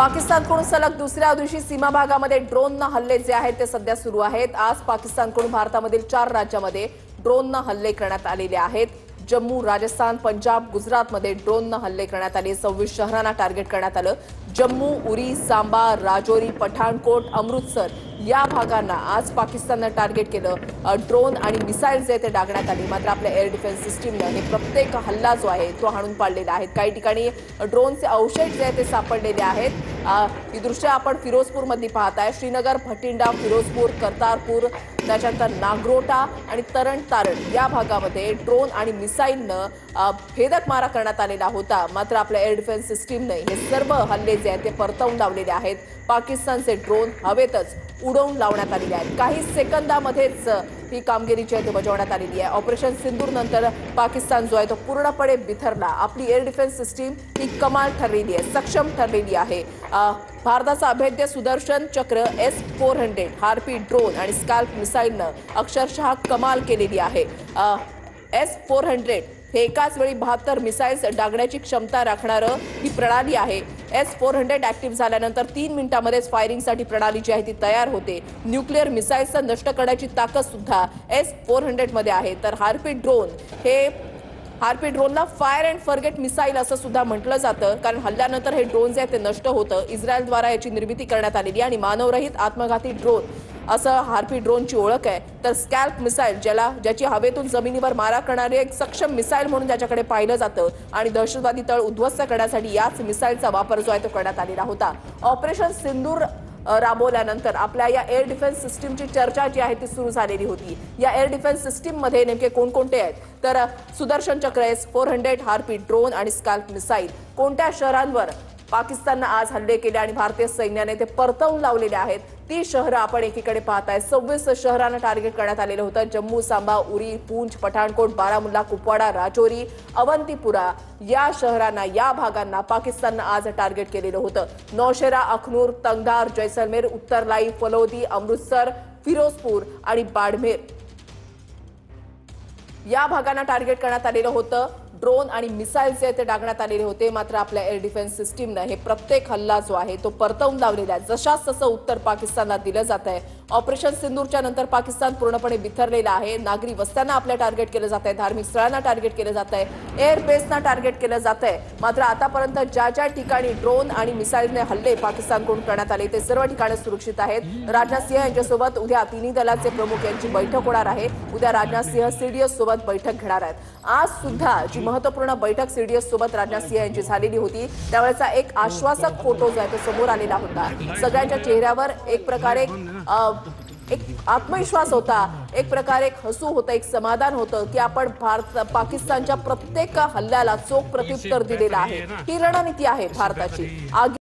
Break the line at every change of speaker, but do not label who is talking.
पाकिस्तानकडून सलग दुसऱ्या दिवशी सीमा भागामध्ये ड्रोनने हल्ले जे आहेत ते सध्या सुरू आहेत। आज पाकिस्तानकडून भारतामधील 4 राज्यांमध्ये ड्रोनने हल्ले करण्यात आलेले आहेत। जम्मू, राजस्थान, पंजाब, गुजरातमध्ये ड्रोनने हल्ले करण्यात आले। 26 शहरांना टार्गेट करण्यात आलं। जम्मू, उरी, सांबा, राजौरी, पठाणकोट, अमृतसर या भागांना आज पाकिस्तानने टार्गेट केलं। ड्रोन आणि मिसाईल जे ते डागण्यात आली। मात्र आपल्या एअर डिफेन्स सिस्टीमने हे प्रत्येक हल्ला जो आहे तो हाणून पाडलेला आहे। काही ठिकाणी ड्रोनचे अवशेष जे ते सापडलेले आहेत। ही दृश्य आपण फिरोजपूरमधली पाहताय। श्रीनगर, भटिंडा, फिरोजपूर, करतारपूर, त्याच्यानंतर नागरोटा आणि तरण तारण या भागामध्ये ड्रोन आणि मिसाईलनं भेदक मारा करण्यात आलेला होता। मात्र आपल्या एअर डिफेन्स सिस्टीमने हे सर्व हल्ले जे आहेत ते परतवून लावलेले आहेत। पाकिस्तानचे ड्रोन हवेतच उडवून लावण्यात आलेले आहेत। काही सेकंदामध्येच ही कामगिरी जी आहे ती बजावण्यात आलेली आहे। ऑपरेशन सिंदूर नंतर पाकिस्तान जो आहे तो पूर्णपणे बिथरला। आपली एअर डिफेन्स सिस्टीम ही कमाल ठरलेली आहे, सक्षम ठरलेली आहे। भारताचा अभेद्य सुदर्शन चक्र S-400 हार्पी ड्रोन आणि स्कॅल्प मिसाईलनं अक्षरशः कमाल केलेली आहे। S-400 हे एकाच वेळी 72 मिसाईल्स डागण्याची क्षमता राखणारं ही प्रणाली आहे। S-400 ऍक्टिव्ह झाल्यानंतर 3 मिनिटांमध्येच फायरिंगसाठी प्रणाली जी आहे ती तयार होते। न्यूक्लिअर मिसाईल्सचा नष्ट करण्याची ताकद सुद्धा S-400 मध्ये आहे। तर हार्पी ड्रोनला फायर अँड फॉरगेट मिसाईल असं सुद्धा म्हटलं जातं, कारण हल्ल्यानंतर हे ड्रोन जे आहे ते नष्ट होतं। इस्रायलद्वारा याची निर्मिती करण्यात आलेली आणि मानवरहित आत्मघाती ड्रोन असं हार्पी ड्रोनची ओळख आहे। तर स्कॅल्प मिसाईल ज्याची हवेतून जमिनीवर मारा करणारी एक सक्षम मिसाईल म्हणून त्याच्याकडे पाहिलं जातं आणि दहशतवादी तळ उद्ध्वस्त करण्यासाठी याच मिसाईलचा वापर जो आहे तो करण्यात आलेला होता। ऑपरेशन सिंदूर राबवल्यानंतर आपल्या या एअर डिफेन्स सिस्टीमची चर्चा जी आहे ती सुरू झालेली होती। या एअर डिफेन्स सिस्टीम मध्ये नेमके कोणकोणते आहेत तर सुदर्शन चक्र S-400 हार्पी ड्रोन आणि स्कॅल्प मिसाईल कोणत्या शहरांवर पाकिस्तानने आज हल्ले केले आणि भारतीय सैन्याने ते परतवून लावलेले आहेत ती शहरं आपण एकीकडे पाहताय। 26 शहरांना टार्गेट करण्यात आलेलं होतं। जम्मू, सांबा, उरी, पूंछ, पठाणकोट, बारामुल्ला, कुपवाडा, राजौरी, अवंतीपुरा या शहरांना, या भागांना पाकिस्तानने आज टार्गेट केलेलं होतं। नौशेरा, अखनूर, तंगधार, जैसलमेर, उत्तरलाई, फलोदी, अमृतसर, फिरोजपूर आणि बाडमेर या भागांना टार्गेट करण्यात आलेलं होतं। ड्रोन आणि मिसाईल जे ते डागण्यात आलेले होते। मात्र आपल्या एअर डिफेन्स सिस्टीमने हे प्रत्येक हल्ला जो आहे तो परतवून लावलेला आहे। जशास तसं उत्तर पाकिस्तानला दिलं जात आहे। ऑपरेशन सिंदूरच्या नंतर पाकिस्तान पूर्णपणे बिथरलेला आहे। नागरी वस्त्यांना आपल्या टार्गेट केलं जात आहे, धार्मिक स्थळांना टार्गेट केलं जात आहे, एअर बेसना टार्गेट केलं जात आहे। मात्र आतापर्यंत ज्या ठिकाणी ड्रोन आणि मिसाईलने हल्ले पाकिस्तानकडून करण्यात आले ते सर्व ठिकाणे सुरक्षित आहेत। राजनाथ सिंह यांच्यासोबत उद्या तिन्ही दलाचे प्रमुख यांची बैठक होणार आहे। उद्या राजनाथ सिंह CDS सोबत बैठक घेणार आहेत। आज सुद्धा जी महत्त्वपूर्ण बैठक CDS सोबत राजनाथ सिंह यांची झालेली होती त्यावेळेचा एक आश्वासक फोटो जो आहे तो समोर आलेला होता। सगळ्यांच्या चेहऱ्यावर एक प्रकारे एक आत्मविश्वास होता, एक प्रकारे एक हसू होतं, एक समाधान होतं की आपण पाकिस्तानच्या प्रत्येक हल्ल्याला चोख प्रत्युत्तर दिलेलं आहे। ही रणनीती आहे भारताची।